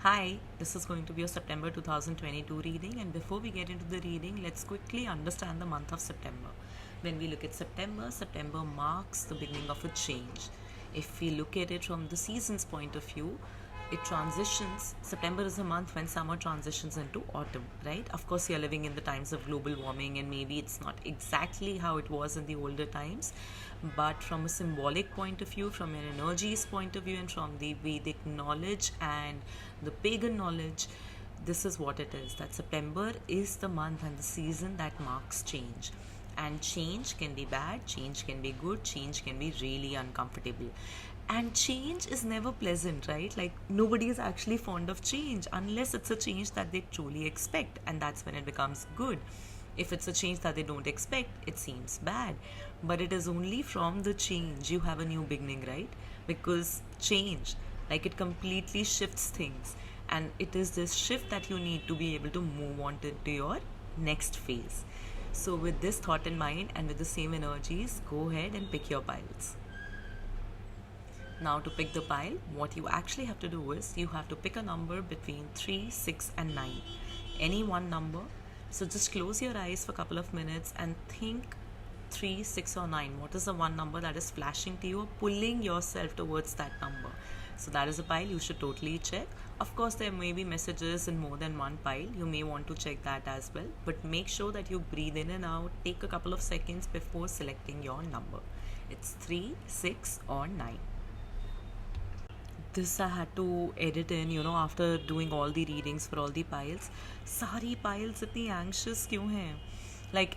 Hi, this is going to be a September 2022 reading, and before we get into the reading, let's quickly understand the month of September. When we look at September, September marks the beginning of a change. If we look at it from the season's point of view, it transitions. September is a month when summer transitions into autumn, right? Of course, you're living in the times of global warming, and maybe it's not exactly how it was in the older times, but from a symbolic point of view, from an energies point of view, and from the Vedic knowledge and the pagan knowledge, this is what it is, that September is the month and the season that marks change. And change can be bad, change can be good, change can be really uncomfortable. And change is never pleasant, right? Like, nobody is actually fond of change unless it's a change that they truly expect, and that's when it becomes good. If it's a change that they don't expect, it seems bad. But it is only from the change you have a new beginning, right? Because change, like, it completely shifts things. And it is this shift that you need to be able to move on to your next phase. So, with this thought in mind and with the same energies, go ahead and pick your piles. Now, to pick the pile, what you actually have to do is you have to pick a number between 3, 6, and 9. Any one number. So just close your eyes for a couple of minutes and think 3, 6, or 9. What is the one number that is flashing to you or pulling yourself towards that number? So that is a pile you should totally check. Of course, there may be messages in more than one pile. You may want to check that as well. But make sure that you breathe in and out. Take a couple of seconds before selecting your number. It's 3, 6, or 9. This I had to edit in, after doing all the readings for all the piles. Sari piles itni anxious kyun hain? Like,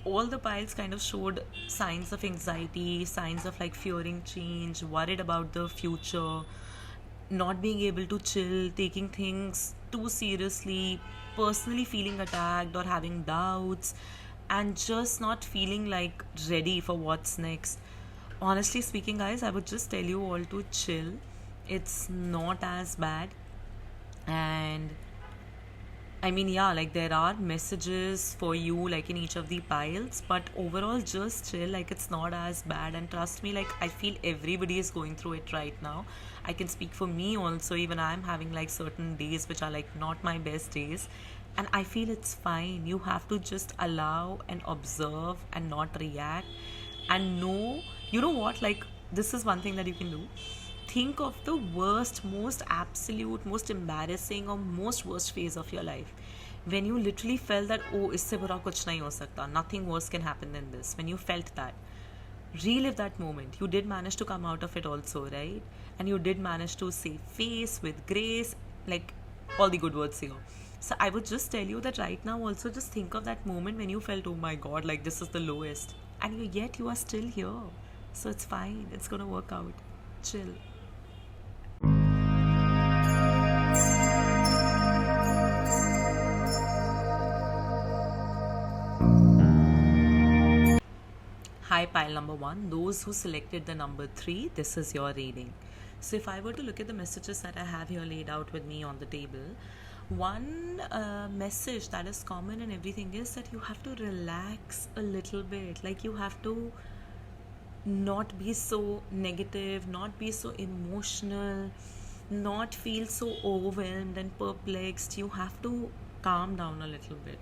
all the piles kind of showed signs of anxiety, signs of like fearing change, worried about the future, not being able to chill, taking things too seriously, personally feeling attacked or having doubts, and just not feeling like ready for what's next. Honestly speaking, guys, I would just tell you all to chill. It's not as bad. And I mean, yeah, like, there are messages for you, like, in each of the piles, but overall, just chill. Like, it's not as bad. And trust me, like, I feel everybody is going through it right now. I can speak for me also. Even I'm having like certain days which are like not my best days. And I feel it's fine. You have to just allow and observe and not react. And know, you know what? Like, this is one thing that you can do. Think of the worst, most absolute, most embarrassing or most worst phase of your life, when you literally felt that, oh, isse bura kuch nahi ho sakta, nothing worse can happen than this. When you felt that, relive that moment. You did manage to come out of it also, right? And you did manage to save face with grace, like, all the good words here. So I would just tell you that right now also, just think of that moment when you felt, oh my god, like, this is the lowest, and yet you are still here. So it's fine, it's gonna work out. Chill. Hi, pile number 1. Those who selected the number 3, this is your reading. So, if I were to look at the messages that I have here laid out with me on the table, one message that is common in everything is that you have to relax a little bit. Like, you have to not be so negative, not be so emotional, not feel so overwhelmed and perplexed. You have to calm down a little bit.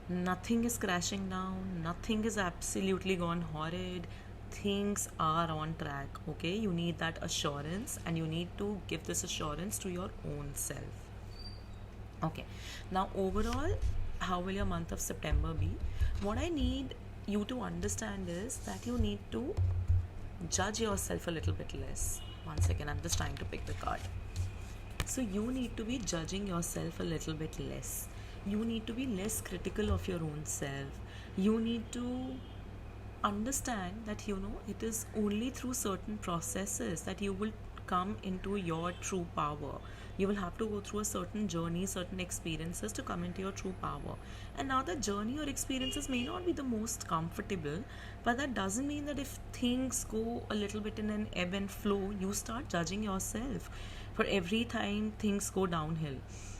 Nothing is crashing down, nothing is absolutely gone horrid. Things are on track, okay? You need that assurance, and you need to give this assurance to your own self. Okay, now overall, how will your month of September be? What I need you to understand is that you need to judge yourself a little bit less. One second, I'm just trying to pick the card. So, you need to be judging yourself a little bit less. You need to be less critical of your own self. You need to understand that, it is only through certain processes that you will come into your true power. You will have to go through a certain journey, certain experiences to come into your true power. And now, the journey or experiences may not be the most comfortable, but that doesn't mean that if things go a little bit in an ebb and flow, you start judging yourself for every time things go downhill.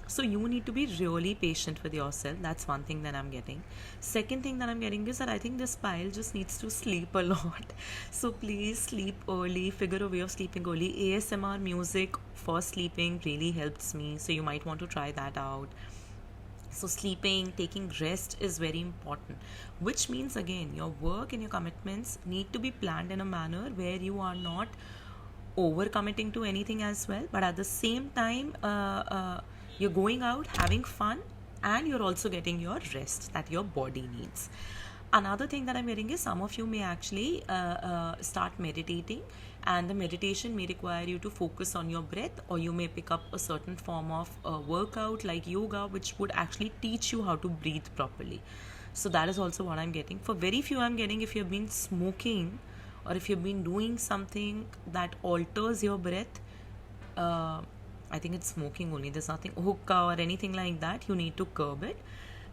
So you need to be really patient with yourself. That's one thing that I'm getting. Second thing that I'm getting is that I think this pile just needs to sleep a lot. So please sleep early, figure a way of sleeping early. ASMR music for sleeping really helps me, so you might want to try that out. So sleeping, taking rest is very important, which means again your work and your commitments need to be planned in a manner where you are not over committing to anything as well, but at the same time you're going out having fun and you're also getting your rest that your body needs. Another thing that I'm hearing is some of you may actually start meditating, and the meditation may require you to focus on your breath, or you may pick up a certain form of workout like yoga, which would actually teach you how to breathe properly. So that is also what I'm getting. For very few, I'm getting if you've been smoking or if you've been doing something that alters your breath. I think it's smoking only. There's nothing hookah or anything like that. You need to curb it.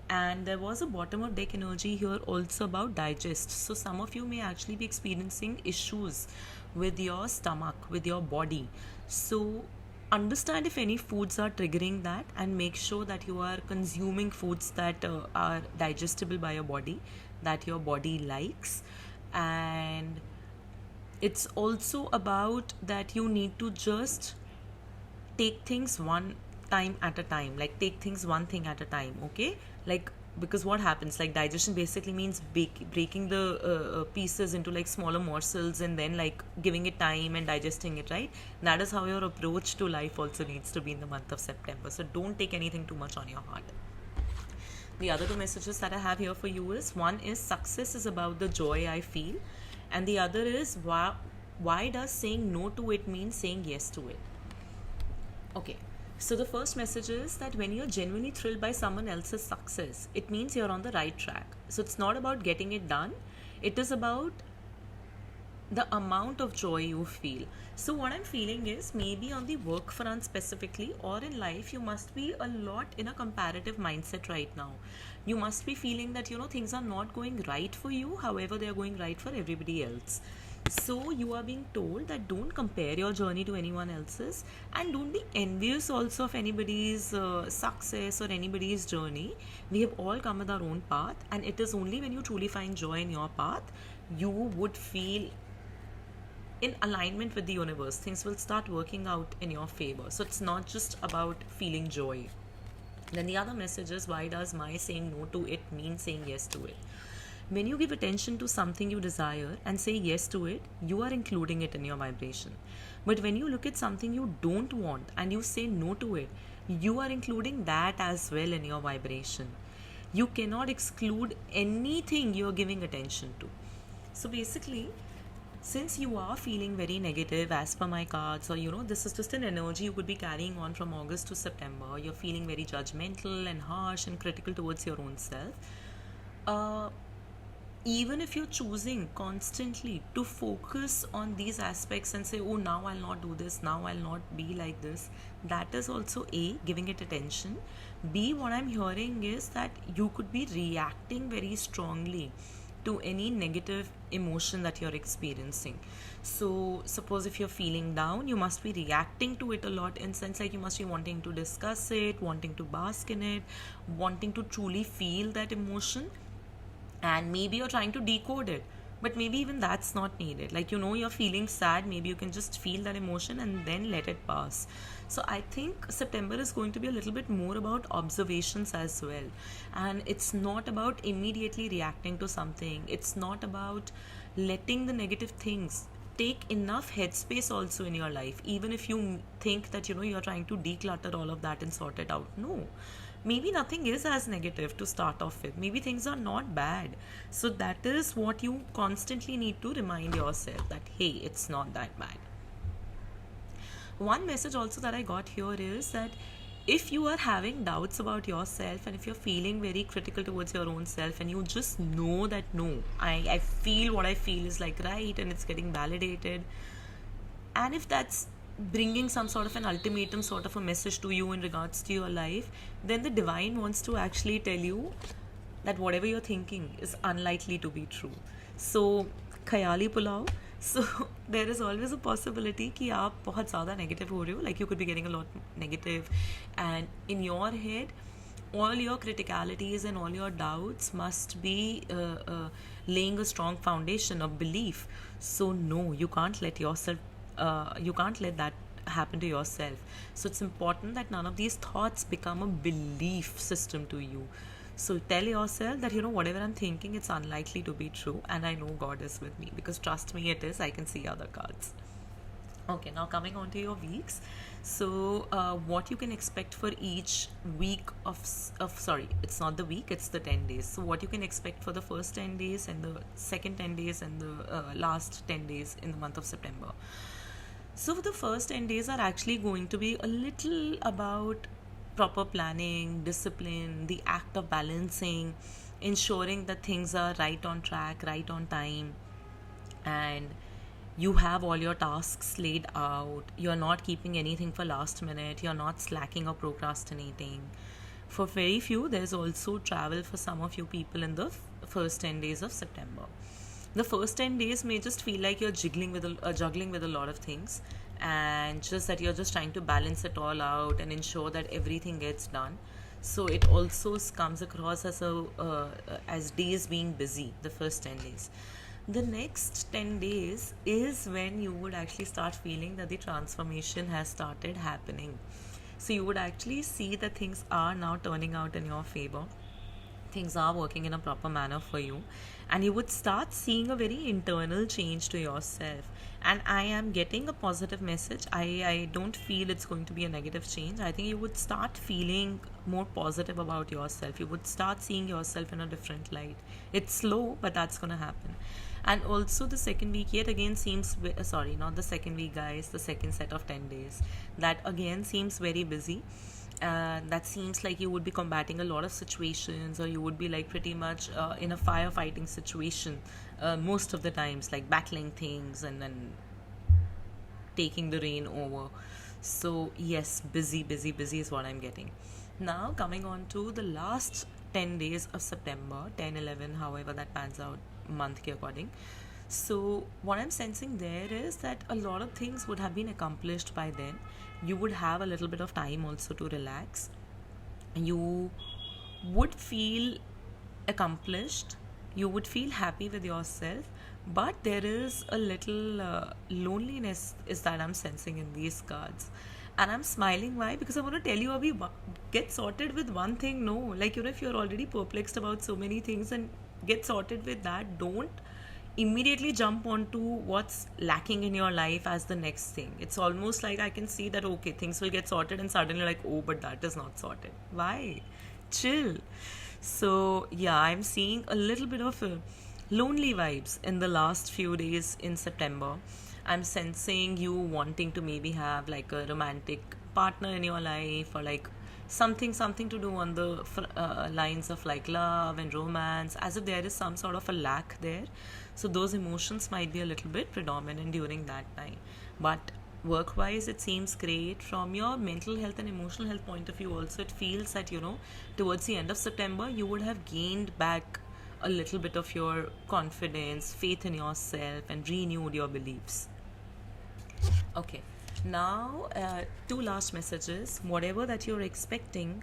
And there was a bottom of deck energy here also about digest. So some of you may actually be experiencing issues with your stomach, with your body. So understand if any foods are triggering that, and make sure that you are consuming foods that are digestible by your body, that your body likes. And it's also about that you need to just take things one time at a time, like take things one thing at a time, okay? Like, because what happens, like digestion basically means breaking the pieces into like smaller morsels and then like giving it time and digesting it, right? That is how your approach to life also needs to be in the month of September. So don't take anything too much on your heart. The other two messages that I have here for you is, one is success is about the joy I feel, and the other is why does saying no to it mean saying yes to it? Okay, so the first message is that when you're genuinely thrilled by someone else's success, it means you're on the right track. So it's not about getting it done, it is about the amount of joy you feel. So what I'm feeling is, maybe on the work front specifically, or in life, you must be a lot in a comparative mindset right now. You must be feeling that things are not going right for you, however they are going right for everybody else. So you are being told that don't compare your journey to anyone else's, and don't be envious also of anybody's success or anybody's journey. We have all come with our own path, and it is only when you truly find joy in your path you would feel in alignment with the universe. Things will start working out in your favor. So it's not just about feeling joy. Then the other message is, why does my saying no to it mean saying yes to it? When you give attention to something you desire and say yes to it, you are including it in your vibration. But when you look at something you don't want and you say no to it, you are including that as well in your vibration. You cannot exclude anything you are giving attention to. So basically, since you are feeling very negative as per my cards, or this is just an energy you could be carrying on from August to September, you're feeling very judgmental and harsh and critical towards your own self. Even if you're choosing constantly to focus on these aspects and say, oh, now I'll not do this, now I'll not be like this, that is also A, giving it attention. B, what I'm hearing is that you could be reacting very strongly to any negative emotion that you're experiencing. So suppose if you're feeling down, you must be reacting to it a lot, in sense like you must be wanting to discuss it, wanting to bask in it, wanting to truly feel that emotion. And maybe you're trying to decode it, but maybe even that's not needed. Like, you're feeling sad, maybe you can just feel that emotion and then let it pass. So I think September is going to be a little bit more about observations as well, and it's not about immediately reacting to something. It's not about letting the negative things take enough headspace also in your life, even if you think that you're trying to declutter all of that and sort it out. No, maybe nothing is as negative to start off with. Maybe things are not bad. So that is what you constantly need to remind yourself, that hey, it's not that bad. One message also that I got here is that if you are having doubts about yourself, and if you're feeling very critical towards your own self, and you just know that no, I feel what I feel is like right and it's getting validated, and if that's bringing some sort of an ultimatum sort of a message to you in regards to your life, then the divine wants to actually tell you that whatever you're thinking is unlikely to be true. So khayali pulao, So there is always a possibility कि आप बहुत ज़्यादा negative हो रहे हो, like you could be getting a lot negative, and in your head all your criticalities and all your doubts must be laying a strong foundation of belief. So no, you can't let that happen to yourself. So it's important that none of these thoughts become a belief system to you. So tell yourself that, whatever I'm thinking, it's unlikely to be true, and I know God is with me, because trust me, it is. I can see other cards. Okay, now coming on to your weeks. So, what you can expect for each week of sorry, it's not the week, it's the 10 days. So, what you can expect for the first 10 days and the second 10 days and the last 10 days in the month of September. So, the first 10 days are actually going to be a little about proper planning, discipline, the act of balancing, ensuring that things are right on track, right on time, and you have all your tasks laid out. You're not keeping anything for last minute. You're not slacking or procrastinating. For very few, there's also travel for some of you people in the first 10 days of September. The first 10 days may just feel like you're juggling with a lot of things, and just that you're just trying to balance it all out and ensure that everything gets done. So it also comes across as days being busy, the first 10 days. The next 10 days is when you would actually start feeling that the transformation has started happening. So you would actually see that things are now turning out in your favor. Things are working in a proper manner for you, and you would start seeing a very internal change to yourself. And I am getting a positive message. I don't feel it's going to be a negative change. I think you would start feeling more positive about yourself. You would start seeing yourself in a different light. It's slow, but that's going to happen. And also the second week yet again seems sorry, not the second week, guys, the second set of 10 days, that again seems very busy. That seems like you would be combating a lot of situations, or you would be like pretty much in a firefighting situation most of the times, like battling things and then taking the reign over. So yes, busy, busy, busy is what I'm getting. Now coming on to the last 10 days of September, 10, 11, however that pans out month ke according. So what I'm sensing there is that a lot of things would have been accomplished by then. You would have a little bit of time also to relax. You would feel accomplished. You would feel happy with yourself. But there is a little loneliness is that I'm sensing in these cards. And I'm smiling. Why? Because I want to tell you, Abhi, get sorted with one thing. No, like, if you're already perplexed about so many things, and get sorted with that. Don't immediately jump onto what's lacking in your life as the next thing. It's almost like I can see that, okay, things will get sorted, and suddenly like, oh, but that is not sorted. Why? Chill. So yeah, I'm seeing a little bit of lonely vibes in the last few days in September. I'm sensing you wanting to maybe have like a romantic partner in your life, or like something to do on the lines of like love and romance, as if there is some sort of a lack there. So those emotions might be a little bit predominant during that time. But work wise, it seems great. From your mental health and emotional health point of view also, it feels that, towards the end of September, you would have gained back a little bit of your confidence, faith in yourself, and renewed your beliefs. Okay, now two last messages. Whatever that you're expecting,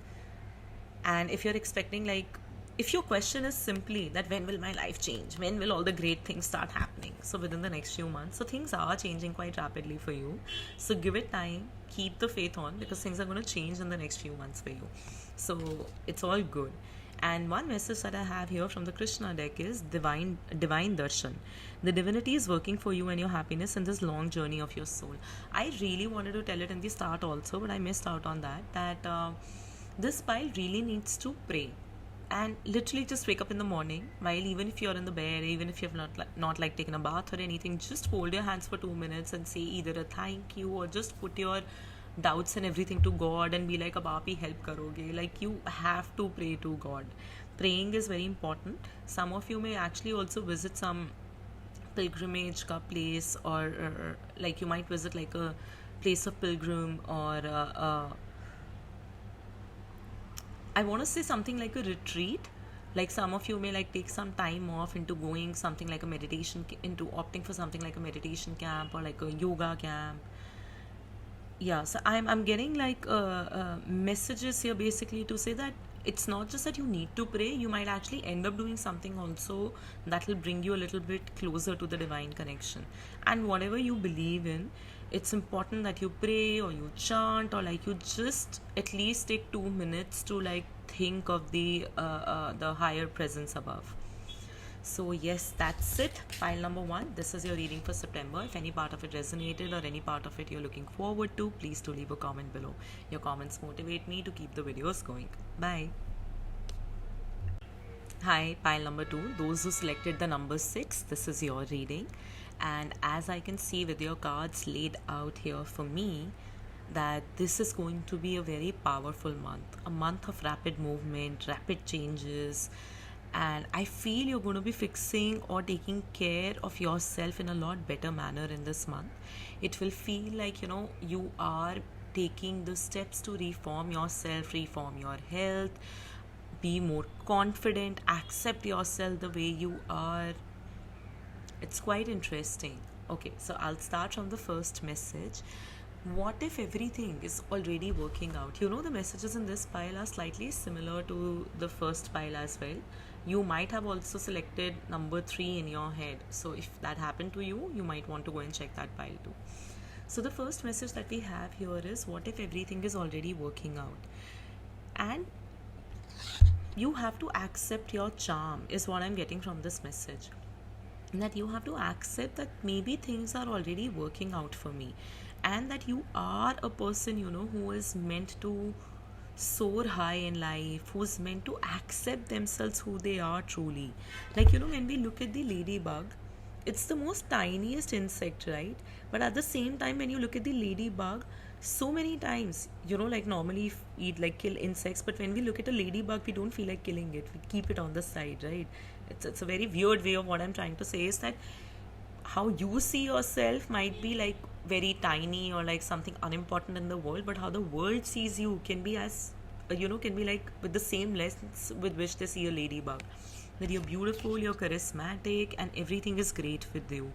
and if you're expecting, like, if your question is simply that when will my life change, when will all the great things start happening, so within the next few months. So things are changing quite rapidly for you, so give it time, keep the faith on, because things are going to change in the next few months for you. So it's all good. And one message that I have here from the Krishna deck is divine darshan. The divinity is working for you and your happiness in this long journey of your soul. I really wanted to tell it in the start also, but I missed out on that this pile really needs to pray, and literally just wake up in the morning, while even if you're in the bed, even if you've not like taken a bath or anything, just hold your hands for 2 minutes and say either a thank you, or just put your doubts and everything to God and be like, ab aap hi help karoge. Like, you have to pray to God. Praying is very important. Some of you may actually also visit some pilgrimage ka place, or like you might visit like a place of pilgrim, or I want to say something like a retreat, Like some of you may like take some time off into going something like a meditation, into opting for something like a meditation camp or like a yoga camp. Yeah, so I'm getting like messages here basically to say that it's not just that you need to pray, you might actually end up doing something also that will bring you a little bit closer to the divine connection. And whatever you believe in, it's important that you pray or you chant or like you just at least take 2 minutes to like think of the higher presence above. So yes, that's it. Pile number 1. This is your reading for September. If any part of it resonated or any part of it you're looking forward to, please do leave a comment below. Your comments motivate me to keep the videos going. Bye. Hi, pile number 2. Those who selected the number 6, this is your reading. And as I can see with your cards laid out here for me, that this is going to be a very powerful month. A month of rapid movement, rapid changes, and I feel you're going to be fixing or taking care of yourself in a lot better manner in this month. It will feel like you are taking the steps to reform yourself, reform your health, be more confident, accept yourself the way you are. It's quite interesting. Okay, so I'll start from the first message. What if everything is already working out? The messages in this pile are slightly similar to the first pile as well. You might have also selected number 3 in your head. So if that happened to you, you might want to go and check that pile too. So the first message that we have here is, what if everything is already working out? And you have to accept your charm is what I'm getting from this message. That you have to accept that maybe things are already working out for me, and that you are a person who is meant to soar high in life, who's meant to accept themselves who they are truly. Like when we look at the ladybug, it's the most tiniest insect, right? But at the same time, when you look at the ladybug, so many times like normally eat like kill insects, but when we look at a ladybug, we don't feel like killing it, we keep it on the side, right? It's a very weird way of what I'm trying to say is that how you see yourself might be like very tiny or like something unimportant in the world, but how the world sees you can be as can be like with the same lens with which they see a ladybug, that you're beautiful, you're charismatic, and everything is great with you.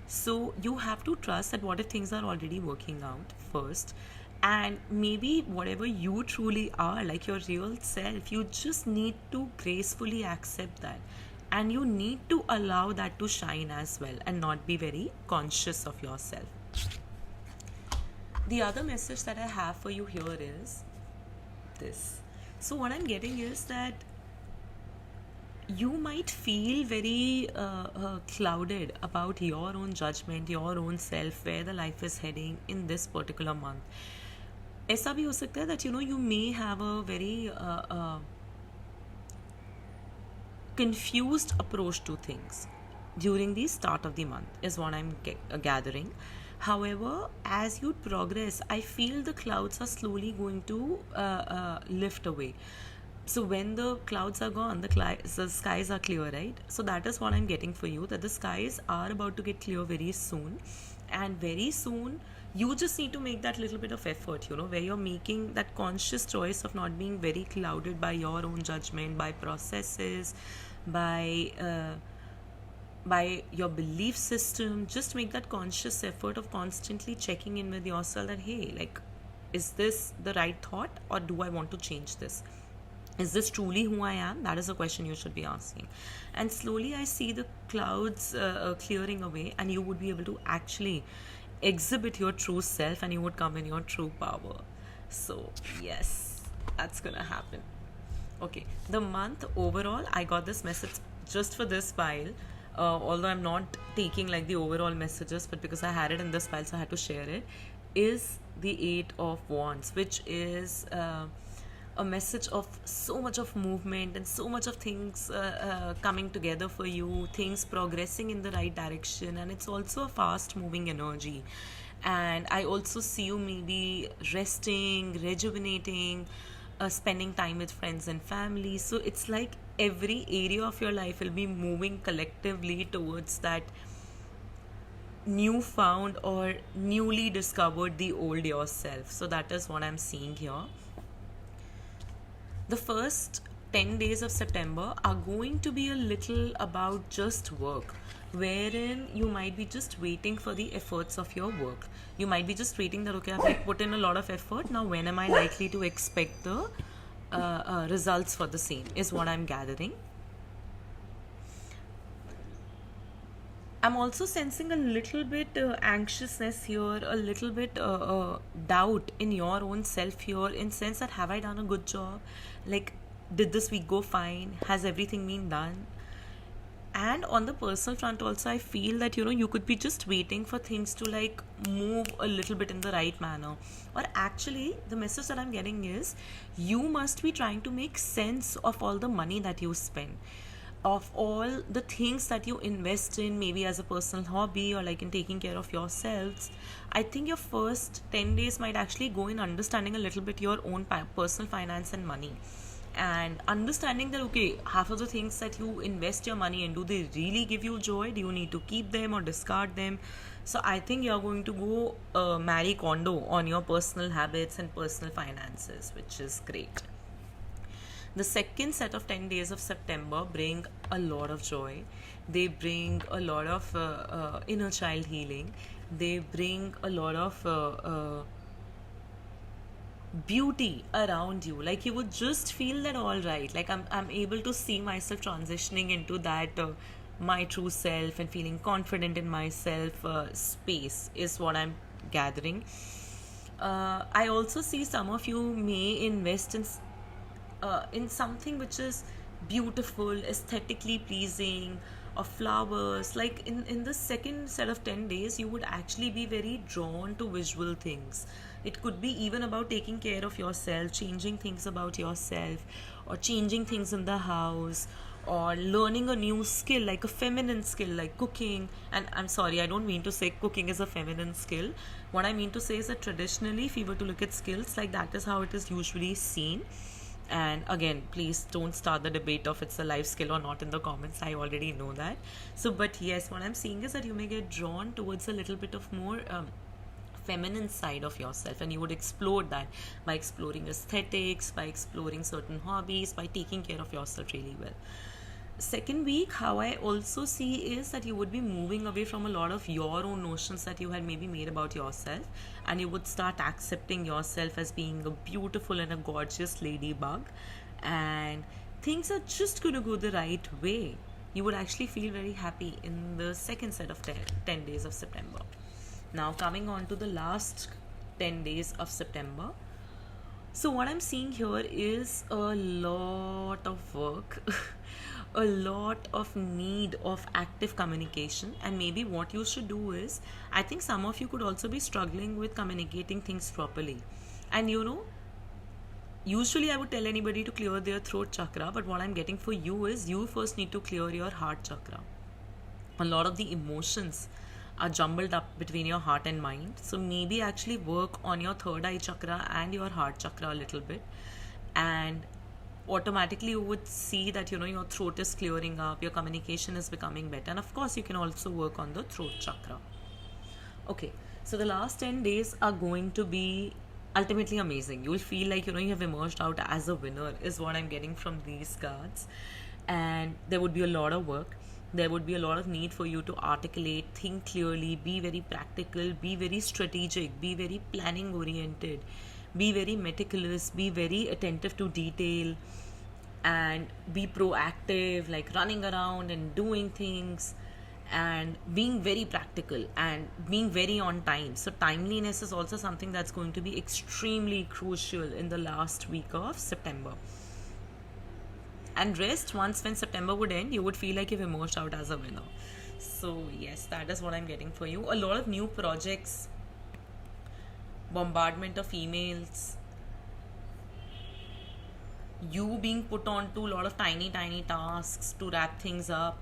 So you have to trust that what if things are already working out first, and maybe whatever you truly are, like your real self, you just need to gracefully accept that, and you need to allow that to shine as well and not be very conscious of yourself. The other message that I have for you here is this. So what I'm getting is that you might feel very clouded about your own judgment, your own self, where the life is heading in this particular month. ऐसा भी हो सकता है that you may have a very confused approach to things during the start of the month is what I'm gathering. However, as you progress, I feel the clouds are slowly going to lift away. So when the clouds are gone, the skies are clear, right? So that is what I'm getting for you, that the skies are about to get clear very soon. And very soon, you just need to make that little bit of effort, where you're making that conscious choice of not being very clouded by your own judgment, by processes, by your belief system. Just make that conscious effort of constantly checking in with yourself that, hey, like, is this the right thought, or do I want to change this? Is this truly who I am? That is a question you should be asking. And slowly I see the clouds clearing away, and you would be able to actually exhibit your true self, and you would come in your true power. So yes, that's gonna happen. Okay, the month overall, I got this message just for this file. Although I'm not taking like the overall messages, but because I had it in this file, so I had to share it, is the 8 of Wands, which is a message of so much of movement and so much of things coming together for you, things progressing in the right direction, and it's also a fast moving energy. And I also see you maybe resting, rejuvenating, spending time with friends and family. So it's like every area of your life will be moving collectively towards that newfound or newly discovered the old yourself. So that is what I'm seeing here. The first 10 days of September are going to be a little about just work, wherein you might be just waiting for the efforts of your work. You might be just waiting that, okay, I've like put in a lot of effort. Now, when am I likely to expect the results for the same? Is what I'm gathering. I'm also sensing a little bit anxiousness here, a little bit doubt in your own self here, in sense that have I done a good job? Like, did this week go fine? Has everything been done? And on the personal front also, I feel that you could be just waiting for things to like move a little bit in the right manner. Or actually, the message that I'm getting is you must be trying to make sense of all the money that you spend, of all the things that you invest in, maybe as a personal hobby or like in taking care of yourselves. I think your first 10 days might actually go in understanding a little bit your own personal finance and money, and understanding that, okay, half of the things that you invest your money in, do they really give you joy? Do you need to keep them or discard them? So I think you're going to go Marie Kondo on your personal habits and personal finances, which is great. The second set of 10 days of September bring a lot of joy. They bring a lot of inner child healing. They bring a lot of beauty around you. Like you would just feel that, all right, like I'm able to see myself transitioning into that my true self and feeling confident in myself space is what I'm gathering. I also see some of you may invest in something which is beautiful, aesthetically pleasing, or flowers. Like in the second set of 10 days, you would actually be very drawn to visual things. It could be even about taking care of yourself, changing things about yourself, or changing things in the house, or learning a new skill, like a feminine skill like cooking. And I'm sorry, I don't mean to say cooking is a feminine skill. What I mean to say is that traditionally, if you were to look at skills, like that is how it is usually seen. And again, please don't start the debate of it's a life skill or not in the comments. I already know that. So but yes, what I'm seeing is that you may get drawn towards a little bit of more feminine side of yourself, and you would explore that by exploring aesthetics, by exploring certain hobbies, by taking care of yourself really well. Second week, how I also see is that you would be moving away from a lot of your own notions that you had maybe made about yourself, and you would start accepting yourself as being a beautiful and a gorgeous ladybug, and things are just going to go the right way. You would actually feel very happy in the second set of 10 days of September. Now coming on to the last 10 days of September. So what I'm seeing here is a lot of work, a lot of need of active communication. And maybe what you should do is, I think some of you could also be struggling with communicating things properly. And usually I would tell anybody to clear their throat chakra, but what I'm getting for you is you first need to clear your heart chakra. A lot of the emotions are jumbled up between your heart and mind. So maybe actually work on your third eye chakra and your heart chakra a little bit, and automatically you would see that your throat is clearing up, your communication is becoming better. And of course you can also work on the throat chakra. Okay, so the last 10 days are going to be ultimately amazing. You will feel like you have emerged out as a winner, is what I'm getting from these cards. And there would be a lot of work. There would be a lot of need for you to articulate, think clearly, be very practical, be very strategic, be very planning oriented, be very meticulous, be very attentive to detail, and be proactive, like running around and doing things, and being very practical and being very on time. So timeliness is also something that's going to be extremely crucial in the last week of September. And rest, once when September would end, you would feel like you've emerged out as a winner. So yes, that is what I'm getting for you. A lot of new projects, bombardment of emails, you being put on to a lot of tiny tasks to wrap things up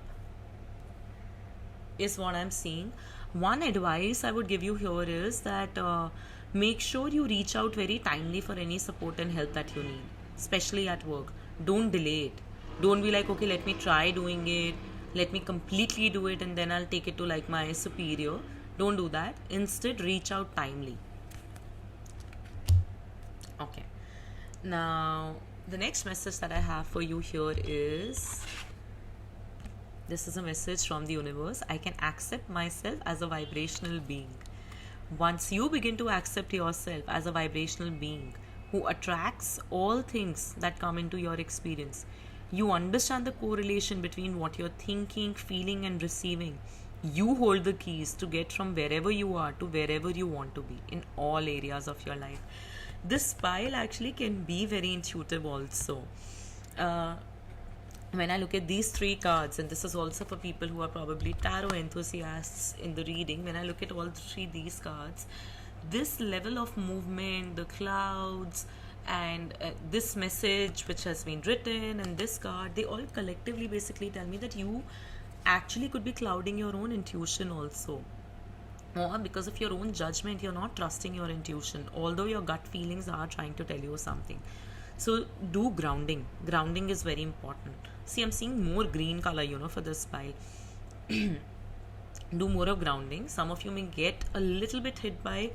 is what I'm seeing. One advice I would give you here is that make sure you reach out very timely for any support and help that you need, especially at work. Don't delay it. Don't be like, okay, let me try doing it, let me completely do it, and then I'll take it to like my superior. Don't do that. Instead, reach out timely. Okay. Now, The next message that I have for you here is, this is a message from the universe. I can accept myself as a vibrational being. Once you begin to accept yourself as a vibrational being who attracts all things that come into your experience, you understand the correlation between what you're thinking, feeling, and receiving. You hold the keys to get from wherever you are to wherever you want to be in all areas of your life. This pile actually can be very intuitive also. When I look at these three cards, and this is also for people who are probably tarot enthusiasts in the reading, when I look at all three these cards, this level of movement, the clouds, and this message which has been written, and this card, they all collectively basically tell me that you actually could be clouding your own intuition also, or because of your own judgment you're not trusting your intuition, although your gut feelings are trying to tell you something. So do grounding is very important. See, I'm seeing more green color for this pile. Do more of grounding. Some of you may get a little bit hit by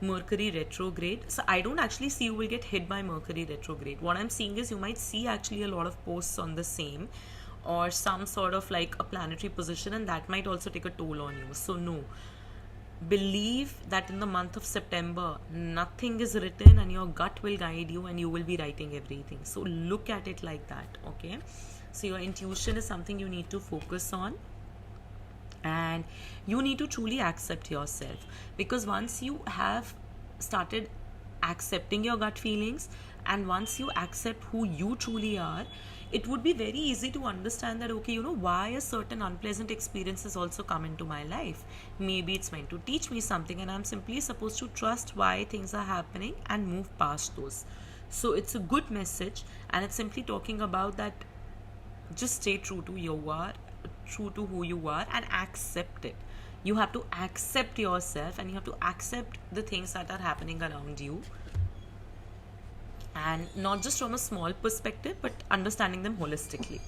Mercury retrograde. So I don't actually see you will get hit by Mercury retrograde. What I'm seeing is you might see actually a lot of posts on the same, or some sort of like a planetary position, and that might also take a toll on you. So no, believe that in the month of September nothing is written and your gut will guide you and you will be writing everything. So look at it like that. Okay, so your intuition is something you need to focus on, and you need to truly accept yourself, because once you have started accepting your gut feelings, and once you accept who you truly are, it would be very easy to understand that, okay, why a certain unpleasant experience has also come into my life. Maybe it's meant to teach me something, and I'm simply supposed to trust why things are happening and move past those. So it's a good message, and it's simply talking about that just stay true to who you are, and accept it. You have to accept yourself, and you have to accept the things that are happening around you, and not just from a small perspective, but understanding them holistically.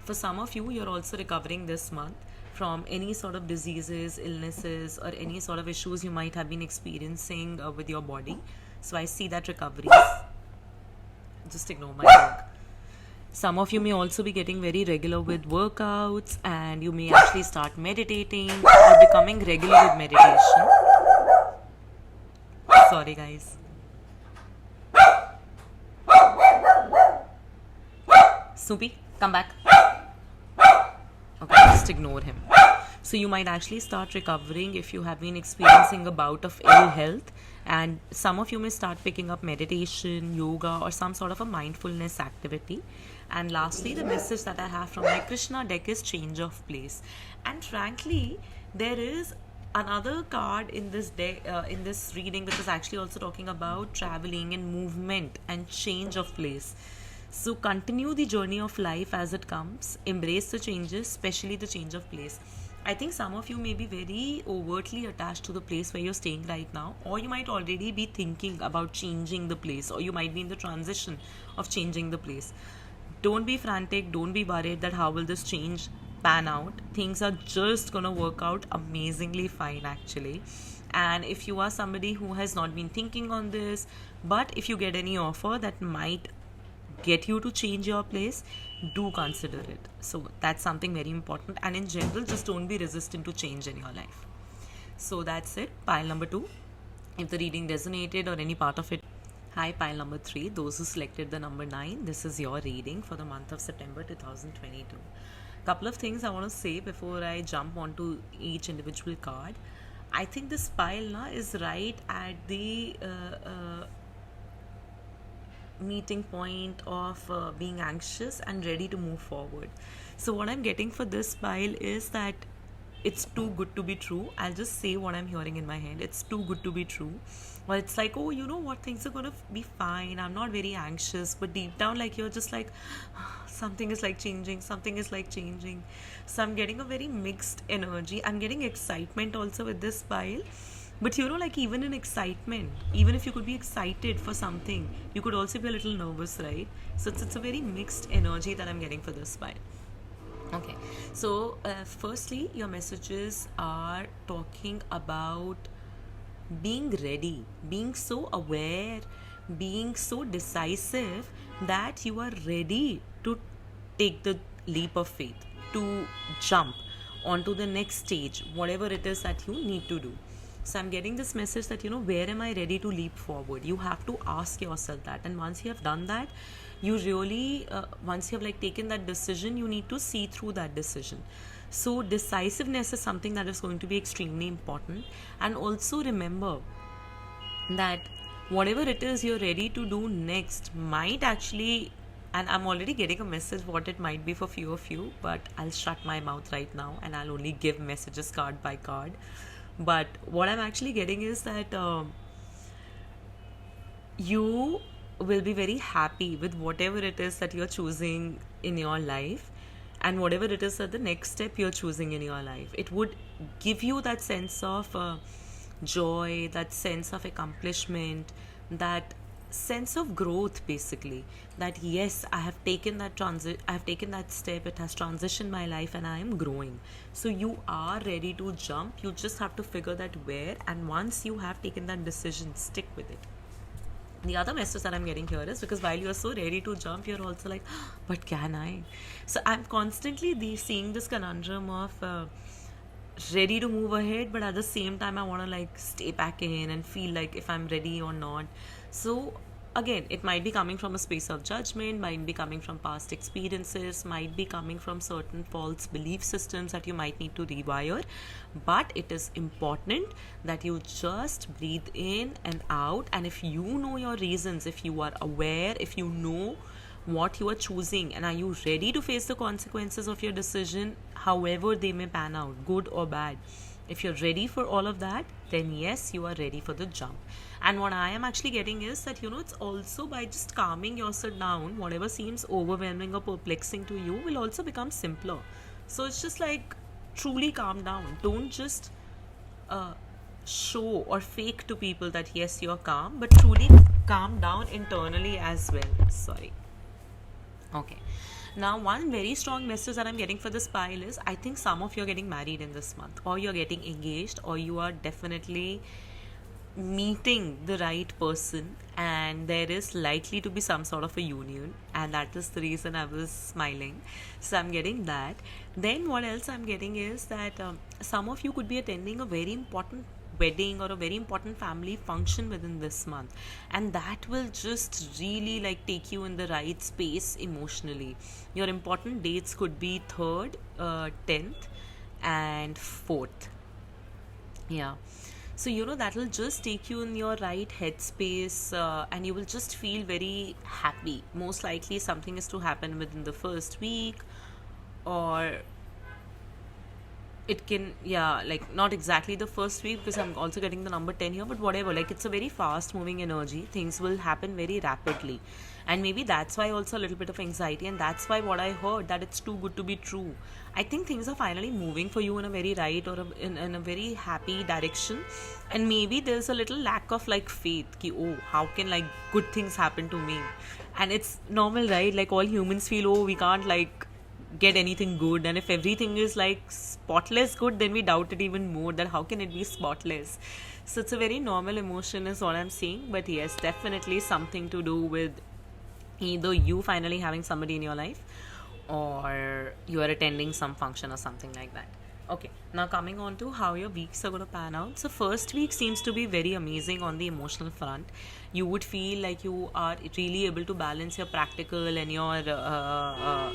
For some of you, you're also recovering this month from any sort of diseases, illnesses, or any sort of issues you might have been experiencing with your body. So I see that recovery. Just ignore my dog. Some of you may also be getting very regular with workouts, and you may actually start meditating or becoming regular with meditation. Sorry guys. Snoopy, come back. Okay, just ignore him. So you might actually start recovering if you have been experiencing a bout of ill health, and some of you may start picking up meditation, yoga, or some sort of a mindfulness activity. And lastly, the message that I have from my Krishna deck is change of place. And frankly, there is another card in this deck, in this reading, which is actually also talking about traveling and movement and change of place. So continue the journey of life as it comes. Embrace the changes, especially the change of place. I think some of you may be very overtly attached to the place where you're staying right now, or you might already be thinking about changing the place, or you might be in the transition of changing the place. Don't be frantic. Don't be worried that how will this change pan out. Things are just gonna work out amazingly fine actually. And if you are somebody who has not been thinking on this, but if you get any offer that might get you to change your place, do consider it. So that's something very important. And in general, just don't be resistant to change in your life. So that's it. Pile number 2. If the reading resonated or any part of it. Hi, pile number 3. Those who selected the number 9, this is your reading for the month of September 2022. Couple of things I want to say before I jump onto each individual card. I think this pile is right at the meeting point of being anxious and ready to move forward. So what I'm getting for this pile is that it's too good to be true. I'll just say what I'm hearing in my head. It's too good to be true. Well, it's like, oh, you know what, things are going to be fine. I'm not very anxious. But deep down, like, you're just like, something is like changing. Something is like changing. So I'm getting a very mixed energy. I'm getting excitement also with this pile. But like even in excitement, even if you could be excited for something, you could also be a little nervous, right? So it's a very mixed energy that I'm getting for this pile. Okay, so firstly, your messages are talking about being ready, being so aware, being so decisive that you are ready to take the leap of faith, to jump onto the next stage, whatever it is that you need to do. So I'm getting this message that, where am I ready to leap forward? You have to ask yourself that. And once you have done that, you really, once you have like taken that decision, you need to see through that decision. So decisiveness is something that is going to be extremely important. And also remember that whatever it is you're ready to do next might actually, and I'm already getting a message what it might be for few of you, but I'll shut my mouth right now and I'll only give messages card by card. But what I'm actually getting is that you will be very happy with whatever it is that you're choosing in your life, and whatever it is that the next step you're choosing in your life. It would give you that sense of joy, that sense of accomplishment, that sense of growth, basically, that yes, I have taken that step, it has transitioned my life and I am growing. So you are ready to jump, you just have to figure that where, and once you have taken that decision, stick with it. The other message that I'm getting here is because while you're so ready to jump, you're also like, but can I? So I'm constantly seeing this conundrum of ready to move ahead, but at the same time I want to like stay back in and feel like if I'm ready or not. So again, it might be coming from a space of judgment, might be coming from past experiences, might be coming from certain false belief systems that you might need to rewire. But it is important that you just breathe in and out, and if you know your reasons, if you are aware, if you know what you are choosing, and are you ready to face the consequences of your decision, however they may pan out, good or bad. If you're ready for all of that, then yes, you are ready for the jump. And what I am actually getting is that, it's also by just calming yourself down, whatever seems overwhelming or perplexing to you will also become simpler. So it's just like truly calm down. Don't just show or fake to people that yes, you're calm, but truly calm down internally as well. Sorry. Okay. Now, one very strong message that I'm getting for this pile is I think some of you are getting married in this month, or you're getting engaged, or you are definitely meeting the right person, and there is likely to be some sort of a union, and that is the reason I was smiling. So I'm getting that. Then what else I'm getting is that some of you could be attending a very important wedding or a very important family function within this month, and that will just really like take you in the right space emotionally. Your important dates could be 3rd, 10th and 4th. Yeah. So that will just take you in your right headspace, and you will just feel very happy. Most likely something is to happen within the first week, or it can, yeah, like not exactly the first week, because I'm also getting the number 10 here, but whatever, like it's a very fast moving energy. Things will happen very rapidly, and maybe that's why also a little bit of anxiety, and that's why what I heard, that it's too good to be true. I think things are finally moving for you in a very right, or in a very happy direction, and maybe there's a little lack of like faith ki, oh, how can like good things happen to me? And it's normal, right? Like all humans feel, oh, we can't like get anything good, and if everything is like spotless good, then we doubt it even more, that how can it be spotless. So it's a very normal emotion is what I'm seeing. But yes, definitely something to do with either you finally having somebody in your life, or you are attending some function or something like that. Okay, now coming on to how your weeks are going to pan out. So first week seems to be very amazing on the emotional front. You would feel like you are really able to balance your practical and your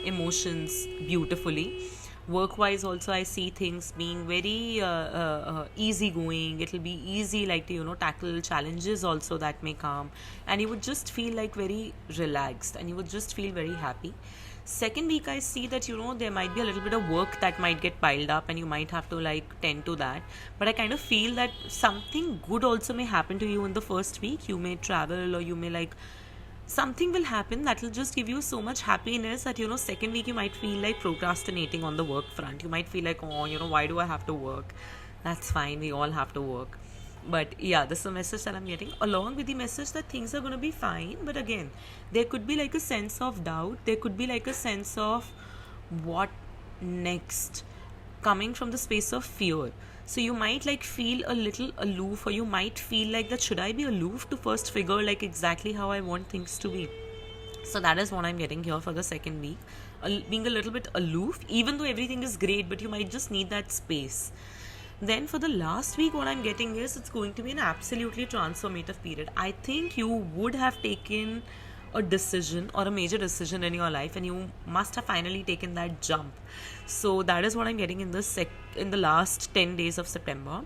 emotions beautifully. Work-wise also, I see things being very easygoing. It'll be easy like to tackle challenges also that may come, and you would just feel like very relaxed, and you would just feel very happy. Second week, I see that there might be a little bit of work that might get piled up, and you might have to like tend to that. But I kind of feel that something good also may happen to you in the first week. You may travel, or you may like something will happen that will just give you so much happiness that second week you might feel like procrastinating on the work front. You might feel like, oh, why do I have to work? That's fine, we all have to work. But yeah, this is a message that I'm getting, along with the message that things are going to be fine. But again, there could be like a sense of doubt, there could be like a sense of what next, coming from the space of fear. So you might like feel a little aloof, or you might feel like that should I be aloof to first figure like exactly how I want things to be. So that is what I'm getting here for the second week. Being a little bit aloof, even though everything is great, but you might just need that space. Then for the last week, what I'm getting is it's going to be an absolutely transformative period. I think you would have taken a decision or a major decision in your life, and you must have finally taken that jump. So that is what I'm getting in in the last 10 days of September.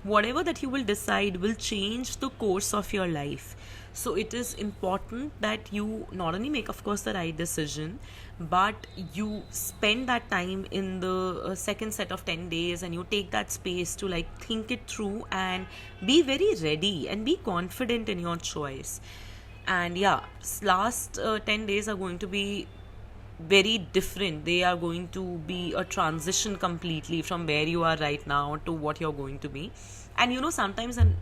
Whatever that you will decide will change the course of your life. So it is important that you not only make, of course, the right decision, but you spend that time in the second set of 10 days, and you take that space to like think it through and be very ready and be confident in your choice. And yeah, last 10 days are going to be very different. They are going to be a transition completely from where you are right now to what you're going to be. And sometimes when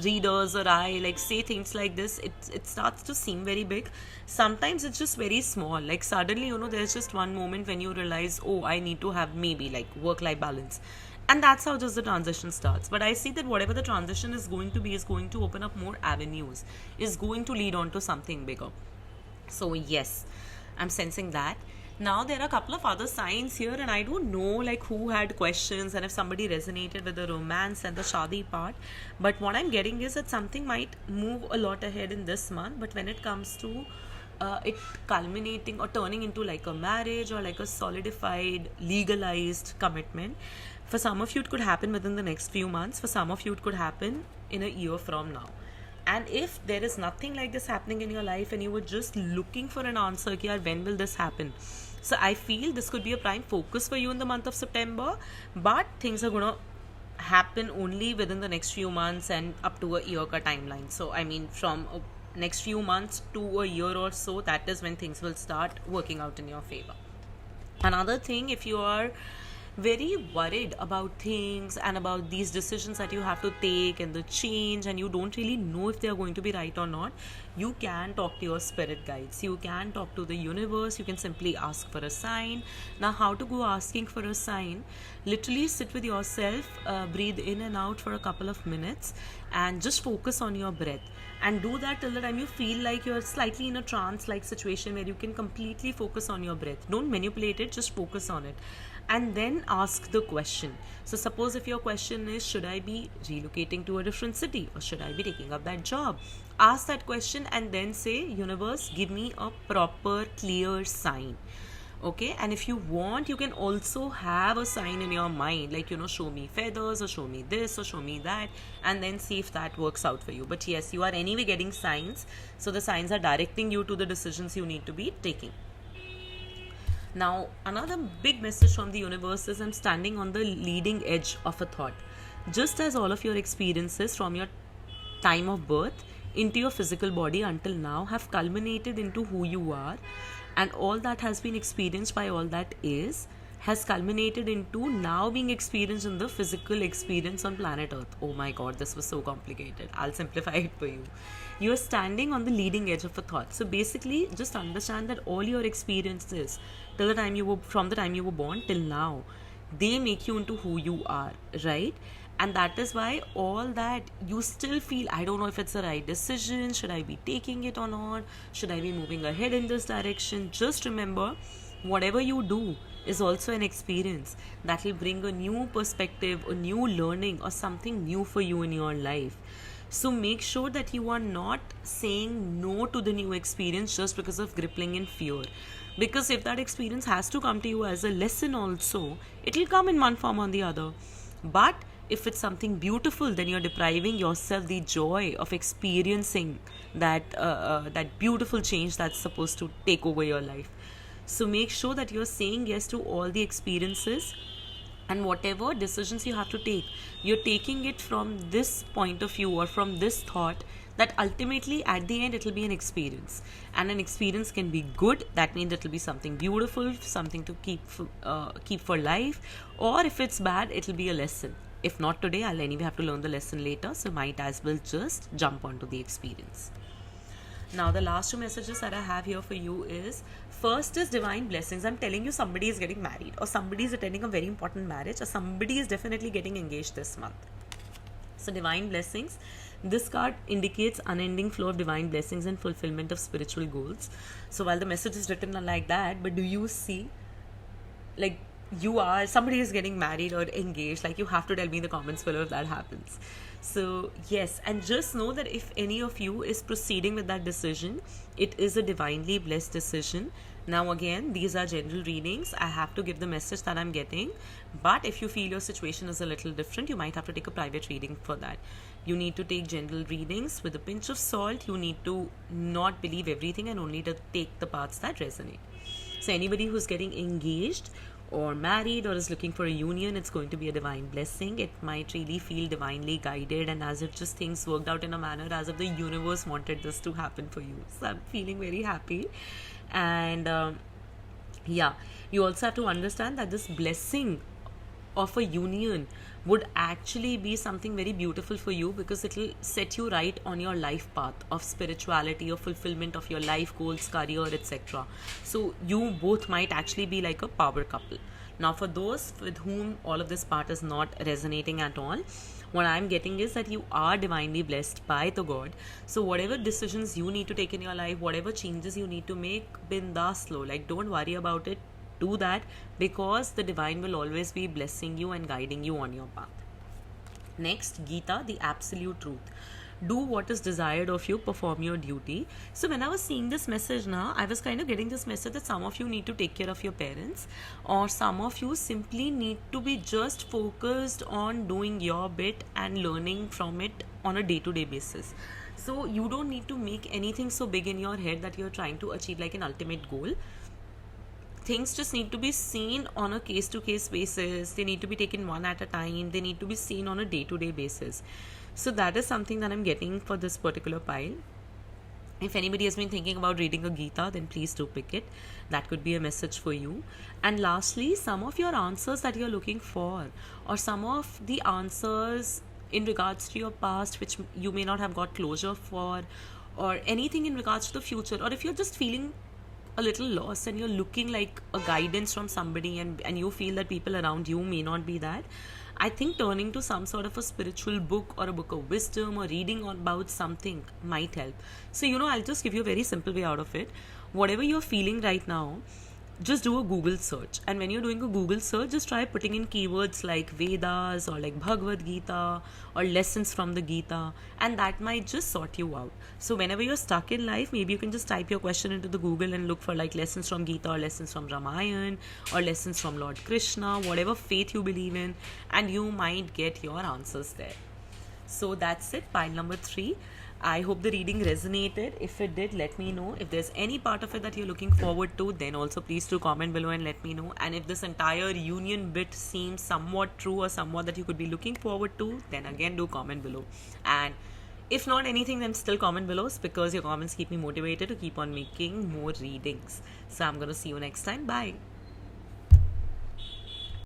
readers or I like say things like this, it starts to seem very big. Sometimes it's just very small, like suddenly there's just one moment when you realize, oh, I need to have maybe like work-life balance, and that's how just the transition starts. But I see that whatever the transition is going to be is going to open up more avenues, is going to lead on to something bigger. So yes, I'm sensing that. Now there are a couple of other signs here, and I don't know like who had questions and if somebody resonated with the romance and the shadi part. But what I'm getting is that something might move a lot ahead in this month, but when it comes to it culminating or turning into like a marriage or like a solidified, legalized commitment, for some of you it could happen within the next few months. For some of you it could happen in a year from now. And if there is nothing like this happening in your life and you were just looking for an answer, when will this happen? So I feel this could be a prime focus for you in the month of September, but things are going to happen only within the next few months and up to a year ka timeline. So I mean from next few months to a year or so, that is when things will start working out in your favor. Another thing, if you are very worried about things and about these decisions that you have to take and the change, and you don't really know if they are going to be right or not, you can talk to your spirit guides, you can talk to the universe, you can simply ask for a sign. Now how to go asking for a sign? Literally sit with yourself, breathe in and out for a couple of minutes, and just focus on your breath, and do that till the time you feel like you're slightly in a trance like situation where you can completely focus on your breath. Don't manipulate it, just focus on it, and then ask the question. So suppose if your question is, should I be relocating to a different city, or should I be taking up that job? Ask that question and then say, universe, give me a proper clear sign. Okay, and if you want, you can also have a sign in your mind, like show me feathers, or show me this, or show me that, and then see if that works out for you. But yes, you are anyway getting signs, so the signs are directing you to the decisions you need to be taking. Now, another big message from the universe is, I'm standing on the leading edge of a thought. Just as all of your experiences from your time of birth into your physical body until now have culminated into who you are, and all that has been experienced by all that has culminated into now being experienced in the physical experience on planet Earth. Oh my god, this was so complicated. I'll simplify it for you. You are standing on the leading edge of a thought. So basically, just understand that all your experiences from the time you were born till now, they make you into who you are, right? And that is why all that you still feel, I don't know if it's the right decision, should I be taking it or not, should I be moving ahead in this direction? Just remember, whatever you do is also an experience that will bring a new perspective, a new learning, or something new for you in your life. So make sure that you are not saying no to the new experience just because of crippling in fear. Because if that experience has to come to you as a lesson also, it will come in one form or the other. But if it's something beautiful, then you're depriving yourself the joy of experiencing that beautiful change that's supposed to take over your life. So make sure that you're saying yes to all the experiences, and whatever decisions you have to take, you're taking it from this point of view or from this thought that ultimately at the end it will be an experience, and an experience can be good. That means it will be something beautiful, something to keep for life, or if it's bad, it will be a lesson. If not today, I'll anyway have to learn the lesson later, so might as well just jump onto the experience. Now, the last two messages that I have here for you is, first is divine blessings. I'm telling you, somebody is getting married, or somebody is attending a very important marriage, or somebody is definitely getting engaged this month. So, divine blessings. This card indicates unending flow of divine blessings and fulfillment of spiritual goals. So, while the message is written like that, but do you see, like, somebody is getting married or engaged? Like, you have to tell me in the comments below if that happens. So yes, and just know that if any of you is proceeding with that decision, it is a divinely blessed decision. Now again, these are general readings. I have to give the message that I'm getting, but if you feel your situation is a little different, you might have to take a private reading for that. You need to take general readings with a pinch of salt. You need to not believe everything and only to take the parts that resonate. So anybody who's getting engaged or married or is looking for a union, it's going to be a divine blessing. It might really feel divinely guided, and as if just things worked out in a manner as if the universe wanted this to happen for you. So I'm feeling very happy. And you also have to understand that this blessing of a union would actually be something very beautiful for you, because it will set you right on your life path of spirituality, of fulfillment of your life goals, career, etc. So you both might actually be like a power couple. Now, for those with whom all of this part is not resonating at all, what I'm getting is that you are divinely blessed by the God. So whatever decisions you need to take in your life, whatever changes you need to make, bindas lo, like, don't worry about it. Do that, because the divine will always be blessing you and guiding you on your path. Next, Gita, the absolute truth. Do what is desired of you, perform your duty. So when I was seeing this message now, I was kind of getting this message that some of you need to take care of your parents, or some of you simply need to be just focused on doing your bit and learning from it on a day-to-day basis. So you don't need to make anything so big in your head that you're trying to achieve like an ultimate goal. Things just need to be seen on a case-to-case basis. They need to be taken one at a time. They need to be seen on a day-to-day basis. So that is something that I'm getting for this particular pile. If anybody has been thinking about reading a Gita, then please do pick it. That could be a message for you. And lastly, some of your answers that you're looking for, or some of the answers in regards to your past which you may not have got closure for, or anything in regards to the future, or if you're just feeling a little lost and you're looking like a guidance from somebody, and you feel that people around you may not be that, I think turning to some sort of a spiritual book or a book of wisdom or reading about something might help. So, I'll just give you a very simple way out of it. Whatever you're feeling right now, just do a Google search. And when you're doing a Google search, just try putting in keywords like Vedas or like Bhagavad Gita or lessons from the Gita, and that might just sort you out. So whenever you're stuck in life, maybe you can just type your question into the Google and look for like lessons from Gita or lessons from Ramayan or lessons from Lord Krishna, whatever faith you believe in, and you might get your answers there. So that's it, pile number 3. I hope the reading resonated. If it did, let me know. If there's any part of it that you're looking forward to, then also please do comment below and let me know. And if this entire union bit seems somewhat true or somewhat that you could be looking forward to, then again do comment below. And if not anything, then still comment below, because your comments keep me motivated to keep on making more readings. So I'm going to see you next time. Bye.